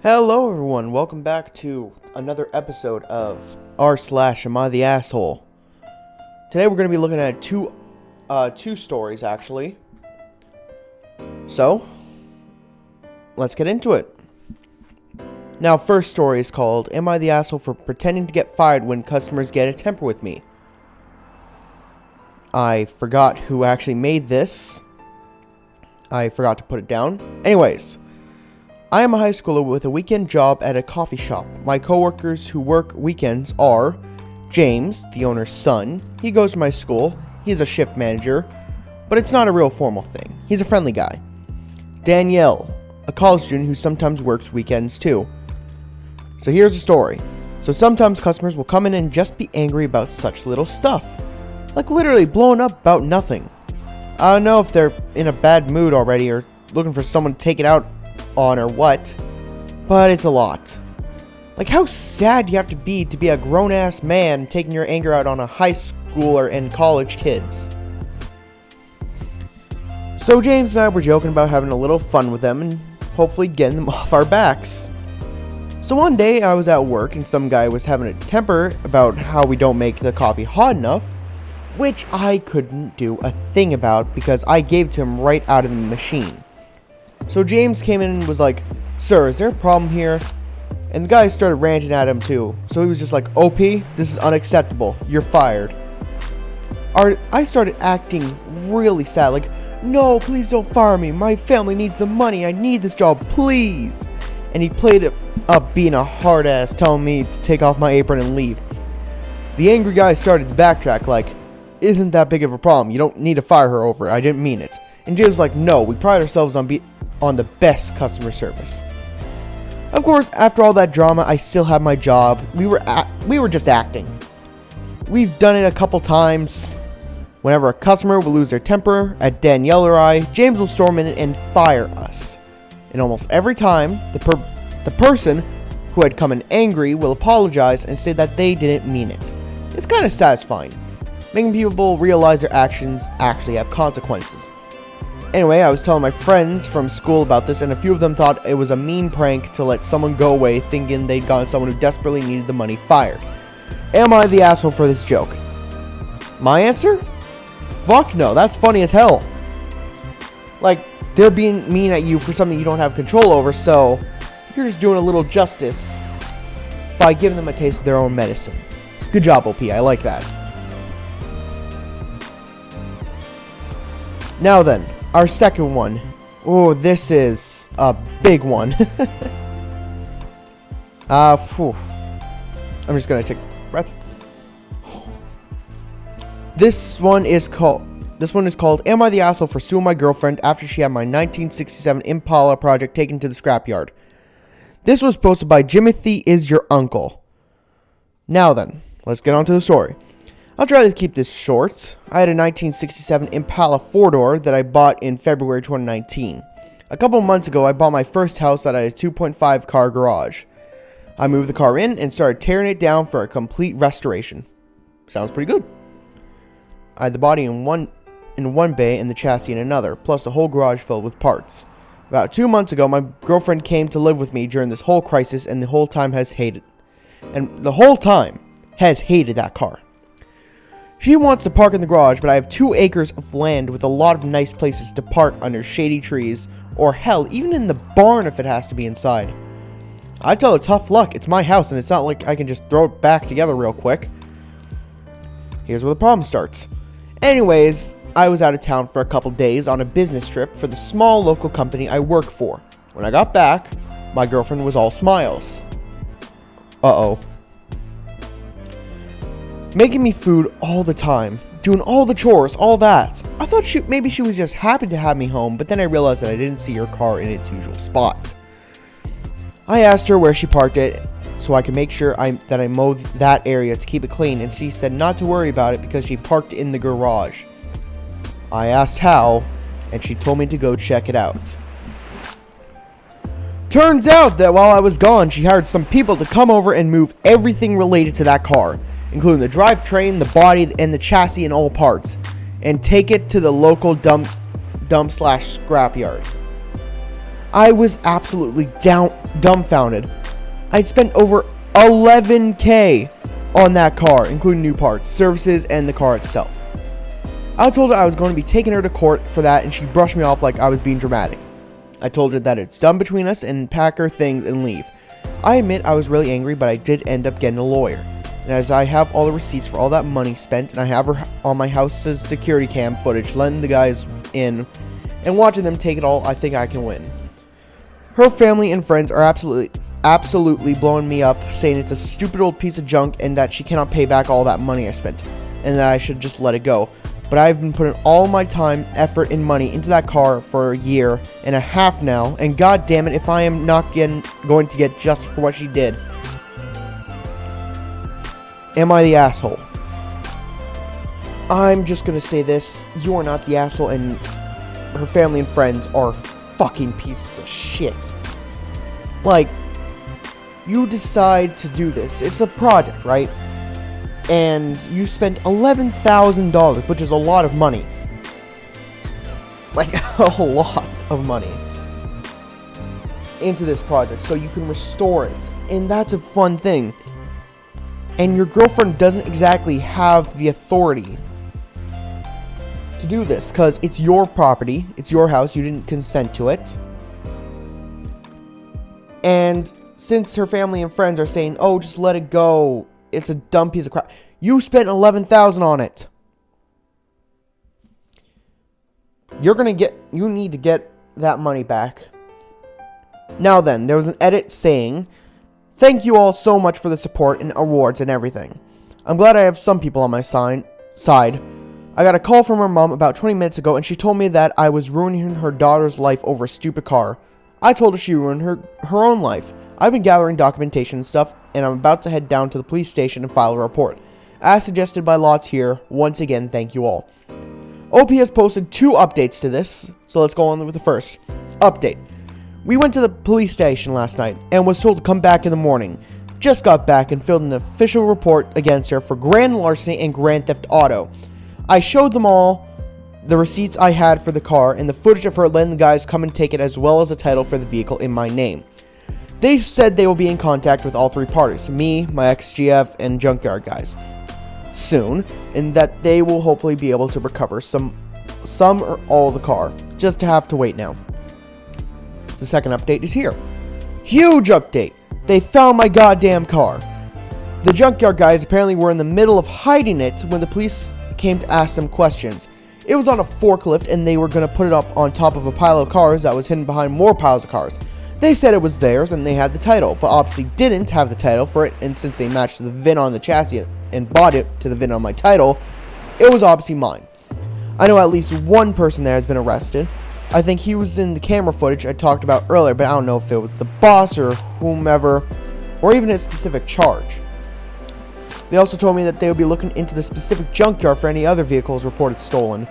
Hello everyone, welcome back to another episode of r/AmITheAsshole. Today we're going to be looking at two stories actually. So, let's get into it. Now, first story is called, Am I the Asshole for Pretending to Get Fired When Customers Get a Temper with Me? I forgot who actually made this. I forgot to put it down. Anyways, I am a high schooler with a weekend job at a coffee shop. My coworkers who work weekends are James, the owner's son. He goes to my school. He's a shift manager, but it's not a real formal thing. He's a friendly guy. Danielle, a college student who sometimes works weekends too. So here's the story. So sometimes customers will come in and just be angry about such little stuff. Like literally blowing up about nothing. I don't know if they're in a bad mood already or looking for someone to take it out on or what, but it's a lot. Like, how sad do you have to be a grown-ass man taking your anger out on a high schooler and college kids? So James and I were joking about having a little fun with them and hopefully getting them off our backs. So one day I was at work and some guy was having a temper about how we don't make the coffee hot enough, which I couldn't do a thing about because I gave it to him right out of the machine. So James came in and was like, "Sir, is there a problem here?" And the guy started ranting at him too. So he was just like, "OP, this is unacceptable. You're fired." I started acting really sad, like, "No, please don't fire me. My family needs the money. I need this job, please." And he played it up being a hard ass, telling me to take off my apron and leave. The angry guy started to backtrack like, "Isn't that big of a problem? You don't need to fire her over it. I didn't mean it." And James was like, "No, we pride ourselves on the best customer service." Of course, after all that drama, I still had my job. We were just acting. We've done it a couple times. Whenever a customer will lose their temper at Danielle or I, James will storm in and fire us. And almost every time, the person who had come in angry will apologize and say that they didn't mean it. It's kind of satisfying, making people realize their actions actually have consequences. Anyway, I was telling my friends from school about this, and a few of them thought it was a mean prank to let someone go away thinking they'd gotten someone who desperately needed the money fired. Am I the asshole for this joke? My answer? Fuck no, that's funny as hell. Like, they're being mean at you for something you don't have control over, so you're just doing a little justice by giving them a taste of their own medicine. Good job, OP, I like that. Now then, our second one. Oh, this is a big one. I'm just gonna take a breath. This one is called, Am I the Asshole for Suing My Girlfriend After She Had My 1967 Impala project taken to the scrapyard? This was posted by Jimothy Is Your Uncle. Now then, let's get on to the story. I'll try to keep this short. I had a 1967 Impala 4-door that I bought in February 2019. A couple months ago, I bought my first house that had a 2.5 car garage. I moved the car in and started tearing it down for a complete restoration. Sounds pretty good. I had the body in one bay and the chassis in another, plus a whole garage filled with parts. About 2 months ago, my girlfriend came to live with me during this whole crisis and the whole time has hated that car. She wants to park in the garage, but I have 2 acres of land with a lot of nice places to park under shady trees, or hell, even in the barn if it has to be inside. I tell her tough luck, it's my house and it's not like I can just throw it back together real quick. Here's where the problem starts. Anyways, I was out of town for a couple days on a business trip for the small local company I work for. When I got back, my girlfriend was all smiles. Uh-oh. Making me food all the time, doing all the chores, all that. I thought maybe she was just happy to have me home, but then I realized that I didn't see her car in its usual spot. I asked her where she parked it so I could make sure that I mowed that area to keep it clean, and she said not to worry about it because she parked in the garage. I asked how, and she told me to go check it out. Turns out that while I was gone, she hired some people to come over and move everything related to that car, including the drivetrain, the body, and the chassis and all parts, and take it to the local dump/scrapyard. I was absolutely dumbfounded. I'd spent over $11K on that car, including new parts, services, and the car itself. I told her I was going to be taking her to court for that, and she brushed me off like I was being dramatic. I told her that it's done between us and pack her things and leave. I admit I was really angry, but I did end up getting a lawyer. And as I have all the receipts for all that money spent, and I have her on my house's security cam footage, letting the guys in and watching them take it all, I think I can win. Her family and friends are absolutely blowing me up, saying it's a stupid old piece of junk and that she cannot pay back all that money I spent, and that I should just let it go. But I've been putting all my time, effort, and money into that car for a year and a half now, and god damn it if I am not going to get just for what she did. Am I the asshole? I'm just gonna say this, you are not the asshole, and her family and friends are fucking pieces of shit. Like, you decide to do this. It's a project, right? And you spent $11,000, which is a lot of money. Like, a lot of money into this project so you can restore it. And that's a fun thing. And your girlfriend doesn't exactly have the authority to do this because it's your property, it's your house, you didn't consent to it. And since her family and friends are saying, oh, just let it go, it's a dumb piece of crap, you spent $11,000 on it. You need to get that money back. Now then, there was an edit saying, thank you all so much for the support and awards and everything. I'm glad I have some people on my side. I got a call from her mom about 20 minutes ago, and she told me that I was ruining her daughter's life over a stupid car. I told her she ruined her own life. I've been gathering documentation and stuff, and I'm about to head down to the police station and file a report. As suggested by Lots here, once again, thank you all. OP has posted 2 updates to this, so let's go on with the first. Update. We went to the police station last night and was told to come back in the morning. Just got back and filled an official report against her for grand larceny and grand theft auto. I showed them all the receipts I had for the car and the footage of her letting the guys come and take it, as well as a title for the vehicle in my name. They said they will be in contact with all 3 parties, me, my ex-GF, and junkyard guys, soon, and that they will hopefully be able to recover some or all of the car. Just to have to wait now. The second update is here. Huge update! They found my goddamn car. The junkyard guys apparently were in the middle of hiding it when the police came to ask them questions. It was on a forklift and they were going to put it up on top of a pile of cars that was hidden behind more piles of cars. They said it was theirs and they had the title, but obviously didn't have the title for it, and since they matched the VIN on the chassis and bought it to the VIN on my title, it was obviously mine. I know at least one person there has been arrested. I think he was in the camera footage I talked about earlier, but I don't know if it was the boss or whomever, or even a specific charge. They also told me that they would be looking into the specific junkyard for any other vehicles reported stolen.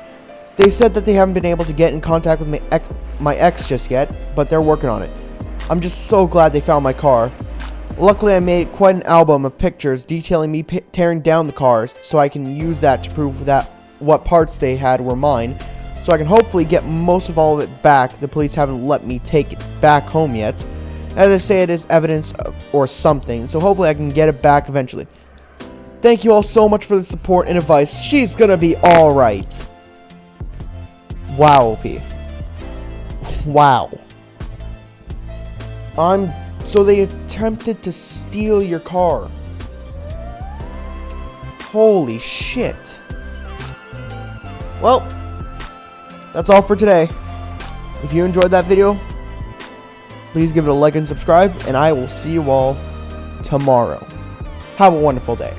They said that they haven't been able to get in contact with my ex just yet, but they're working on it. I'm just so glad they found my car. Luckily, I made quite an album of pictures detailing me tearing down the car, so I can use that to prove that what parts they had were mine, so I can hopefully get most of all of it back. The police haven't let me take it back home yet. As I say, it is evidence or something, so hopefully I can get it back eventually. Thank you all so much for the support and advice. She's gonna be alright. Wow, OP. Wow. So they attempted to steal your car. Holy shit. Well, that's all for today. If you enjoyed that video, please give it a like and subscribe, and I will see you all tomorrow. Have a wonderful day.